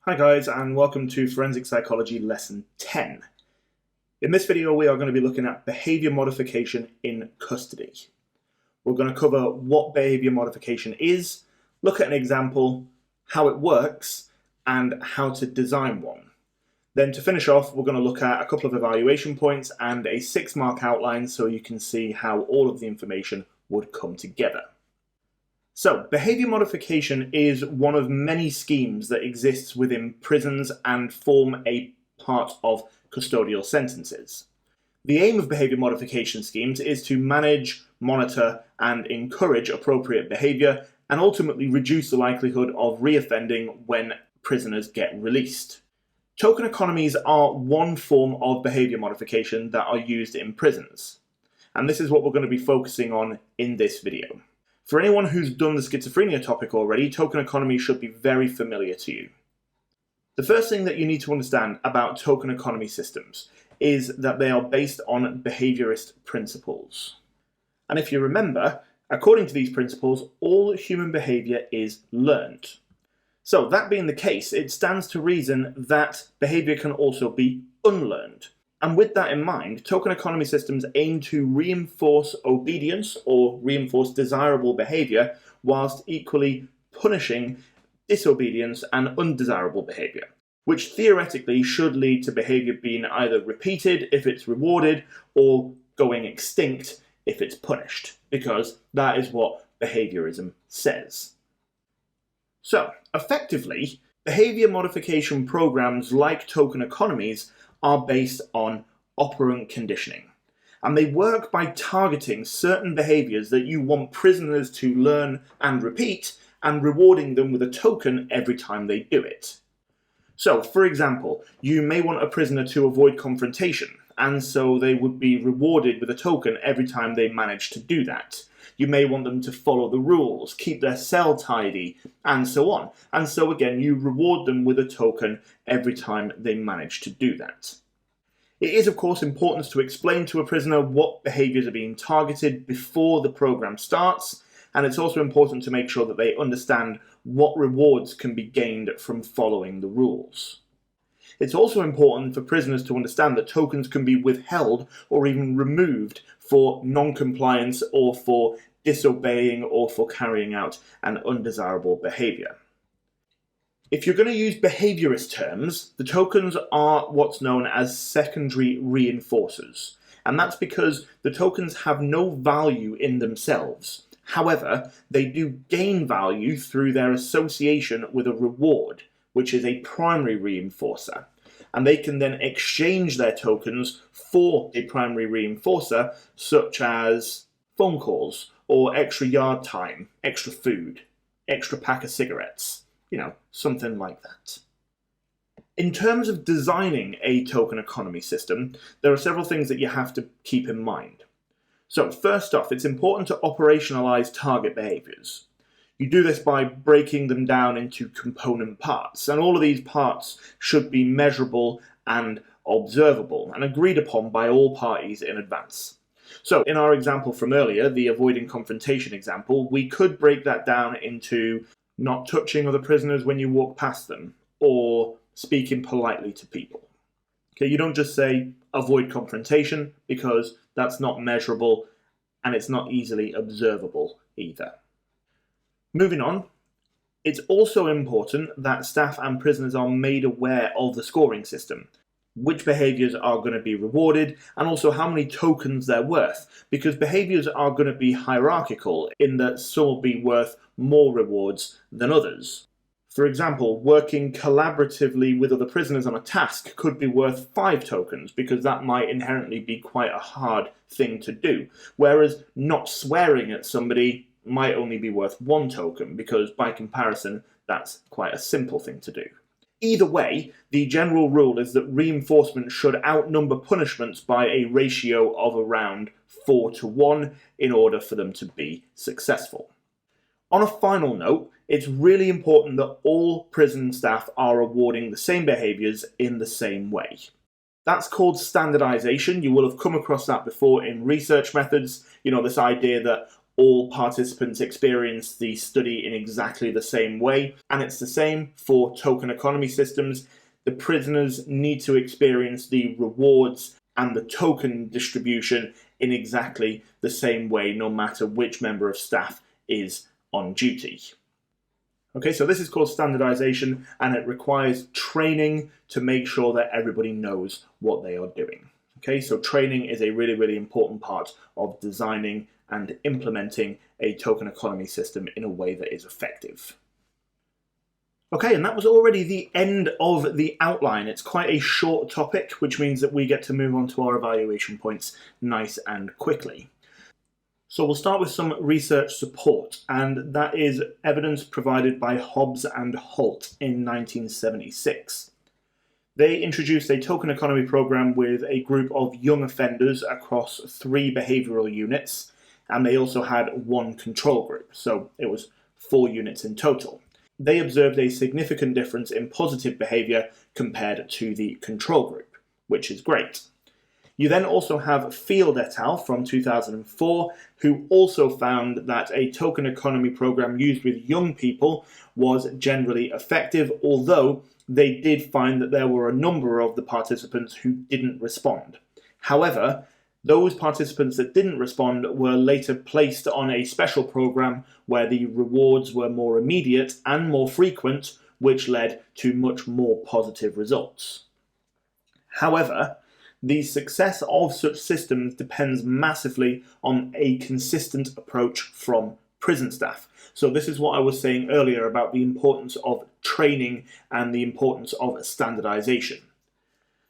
Hi guys, and welcome to Forensic Psychology Lesson 10. In this video we are going to be looking at behaviour modification in custody. We're going to cover what behaviour modification is, look at an example, how it works, and how to design one. Then to finish off, we're going to look at a couple of evaluation points and a 6-mark outline so you can see how all of the information would come together. So, behaviour modification is one of many schemes that exists within prisons and form a part of custodial sentences. The aim of behaviour modification schemes is to manage, monitor, and encourage appropriate behaviour and ultimately reduce the likelihood of reoffending when prisoners get released. Token economies are one form of behaviour modification that are used in prisons, and this is what we're going to be focusing on in this video. For anyone who's done the schizophrenia topic already, token economy should be very familiar to you. The first thing that you need to understand about token economy systems is that they are based on behaviourist principles. And if you remember, according to these principles, all human behaviour is learned. So that being the case, it stands to reason that behaviour can also be unlearned. And with that in mind, token economy systems aim to reinforce obedience or reinforce desirable behaviour whilst equally punishing disobedience and undesirable behaviour, which theoretically should lead to behaviour being either repeated if it's rewarded or going extinct if it's punished, because that is what behaviourism says. So, effectively, behaviour modification programs like token economies are based on operant conditioning, and they work by targeting certain behaviours that you want prisoners to learn and repeat and rewarding them with a token every time they do it. So, for example, you may want a prisoner to avoid confrontation, and so they would be rewarded with a token every time they manage to do that. You may want them to follow the rules, keep their cell tidy, and so on. And so again, you reward them with a token every time they manage to do that. It is, of course, important to explain to a prisoner what behaviours are being targeted before the program starts, and it's also important to make sure that they understand what rewards can be gained from following the rules. It's also important for prisoners to understand that tokens can be withheld or even removed for non-compliance or for disobeying or for carrying out an undesirable behaviour. If you're going to use behaviourist terms, the tokens are what's known as secondary reinforcers, and that's because the tokens have no value in themselves. However, they do gain value through their association with a reward, which is a primary reinforcer, and they can then exchange their tokens for a primary reinforcer, such as phone calls, or extra yard time, extra food, extra pack of cigarettes, something like that. In terms of designing a token economy system, there are several things that you have to keep in mind. So first off, it's important to operationalize target behaviors. You do this by breaking them down into component parts, and all of these parts should be measurable and observable and agreed upon by all parties in advance. So in our example from earlier, the avoiding confrontation example, we could break that down into not touching other prisoners when you walk past them, or speaking politely to people. Okay, you don't just say avoid confrontation, because that's not measurable and it's not easily observable either. Moving on, it's also important that staff and prisoners are made aware of the scoring system, which behaviours are going to be rewarded, and also how many tokens they're worth, because behaviours are going to be hierarchical in that some will be worth more rewards than others. For example, working collaboratively with other prisoners on a task could be worth 5 tokens, because that might inherently be quite a hard thing to do, whereas not swearing at somebody might only be worth 1 token, because by comparison that's quite a simple thing to do. Either way, the general rule is that reinforcement should outnumber punishments by a ratio of around 4-to-1 in order for them to be successful. On a final note, it's really important that all prison staff are awarding the same behaviours in the same way. That's called standardisation. You will have come across that before in research methods, this idea that all participants experience the study in exactly the same way, and it's the same for token economy systems. The prisoners need to experience the rewards and the token distribution in exactly the same way, no matter which member of staff is on duty. Okay, so this is called standardization, and it requires training to make sure that everybody knows what they are doing. Okay, so training is a really, really important part of designing and implementing a token economy system in a way that is effective. Okay, and that was already the end of the outline. It's quite a short topic, which means that we get to move on to our evaluation points nice and quickly. So we'll start with some research support, and that is evidence provided by Hobbs and Holt in 1976. They introduced a token economy program with a group of young offenders across 3 behavioral units, and they also had 1 control group, so it was 4 units in total. They observed a significant difference in positive behaviour compared to the control group, which is great. You then also have Field et al. From 2004, who also found that a token economy program used with young people was generally effective, although they did find that there were a number of the participants who didn't respond. However, those participants that didn't respond were later placed on a special program where the rewards were more immediate and more frequent, which led to much more positive results. However, the success of such systems depends massively on a consistent approach from prison staff. So this is what I was saying earlier about the importance of training and the importance of standardization.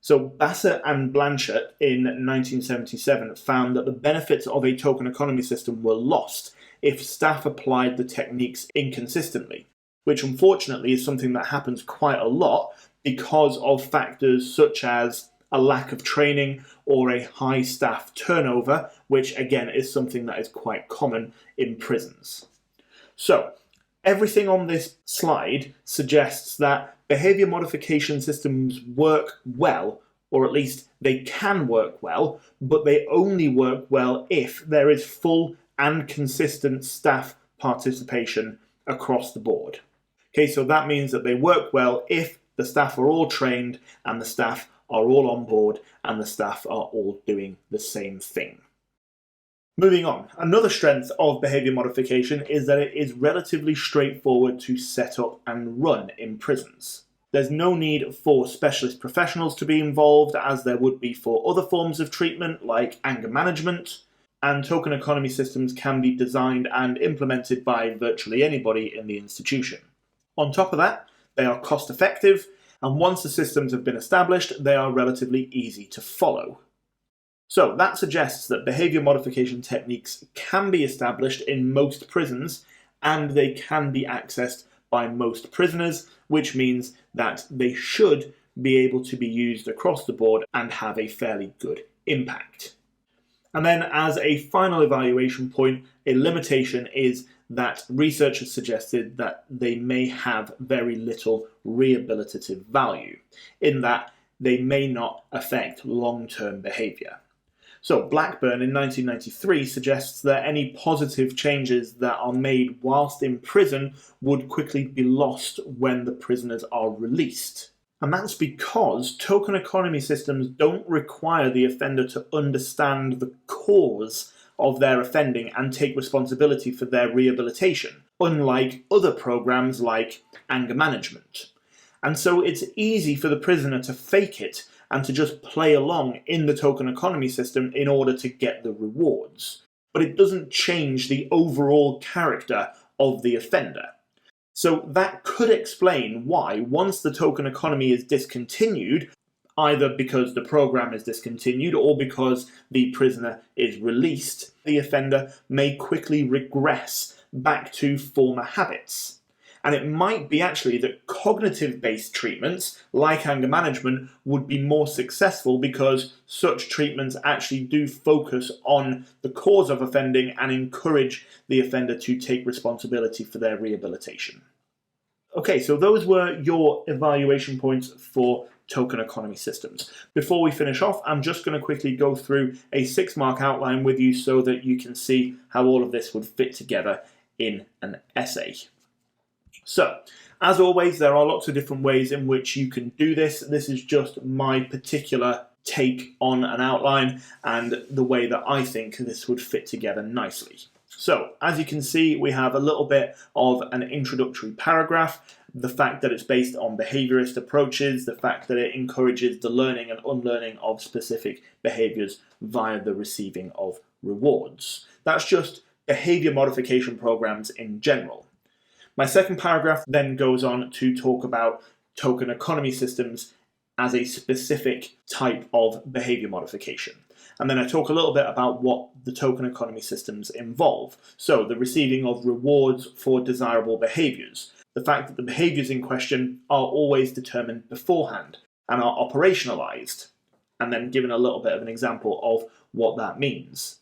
So Bassett and Blanchett in 1977 found that the benefits of a token economy system were lost if staff applied the techniques inconsistently, which unfortunately is something that happens quite a lot because of factors such as a lack of training or a high staff turnover, which again is something that is quite common in prisons. So, everything on this slide suggests that behaviour modification systems work well, or at least they can work well, but they only work well if there is full and consistent staff participation across the board. Okay, so that means that they work well if the staff are all trained and the staff are all on board and the staff are all doing the same thing. Moving on, another strength of behaviour modification is that it is relatively straightforward to set up and run in prisons. There's no need for specialist professionals to be involved, as there would be for other forms of treatment like anger management, and token economy systems can be designed and implemented by virtually anybody in the institution. On top of that, they are cost effective, and once the systems have been established, they are relatively easy to follow. So that suggests that behaviour modification techniques can be established in most prisons, and they can be accessed by most prisoners, which means that they should be able to be used across the board and have a fairly good impact. And then as a final evaluation point, a limitation is that research has suggested that they may have very little rehabilitative value, in that they may not affect long-term behaviour. So Blackburn in 1993 suggests that any positive changes that are made whilst in prison would quickly be lost when the prisoners are released. And that's because token economy systems don't require the offender to understand the cause of their offending and take responsibility for their rehabilitation, unlike other programs like anger management. And so it's easy for the prisoner to fake it and to just play along in the token economy system in order to get the rewards. But it doesn't change the overall character of the offender. So that could explain why, once the token economy is discontinued, either because the program is discontinued or because the prisoner is released, the offender may quickly regress back to former habits. And it might be actually that cognitive-based treatments, like anger management, would be more successful because such treatments actually do focus on the cause of offending and encourage the offender to take responsibility for their rehabilitation. Okay, so those were your evaluation points for token economy systems. Before we finish off, I'm just going to quickly go through a 6-mark outline with you so that you can see how all of this would fit together in an essay. So, as always, there are lots of different ways in which you can do this. This is just my particular take on an outline and the way that I think this would fit together nicely. So, as you can see, we have a little bit of an introductory paragraph, the fact that it's based on behaviorist approaches, the fact that it encourages the learning and unlearning of specific behaviors via the receiving of rewards. That's just behavior modification programs in general. My second paragraph then goes on to talk about token economy systems as a specific type of behavior modification. And then I talk a little bit about what the token economy systems involve. So the receiving of rewards for desirable behaviors. The fact that the behaviors in question are always determined beforehand and are operationalized. And then given a little bit of an example of what that means.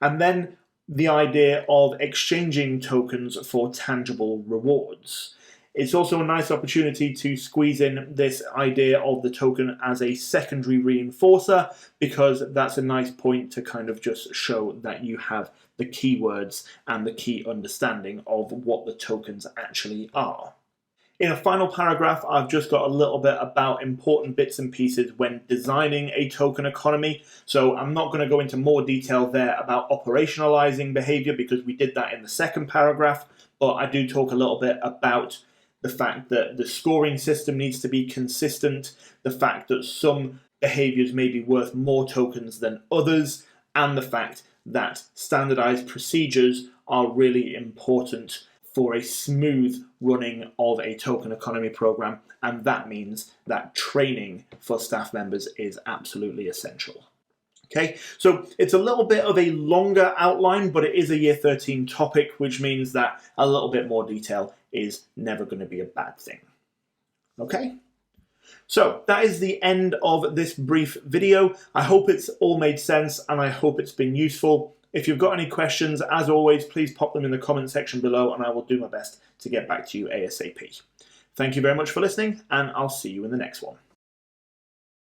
And then the idea of exchanging tokens for tangible rewards. It's also a nice opportunity to squeeze in this idea of the token as a secondary reinforcer, because that's a nice point to kind of just show that you have the keywords and the key understanding of what the tokens actually are. In a final paragraph, I've just got a little bit about important bits and pieces when designing a token economy. So I'm not going to go into more detail there about operationalizing behavior because we did that in the second paragraph, but I do talk a little bit about the fact that the scoring system needs to be consistent, the fact that some behaviors may be worth more tokens than others, and the fact that standardized procedures are really important for a smooth running of a token economy program, and that means that training for staff members is absolutely essential. Okay, so it's a little bit of a longer outline, but it is a Year 13 topic, which means that a little bit more detail is never going to be a bad thing. Okay, so that is the end of this brief video. I hope it's all made sense and I hope it's been useful. If you've got any questions, as always, please pop them in the comment section below and I will do my best to get back to you ASAP. Thank you very much for listening, and I'll see you in the next one.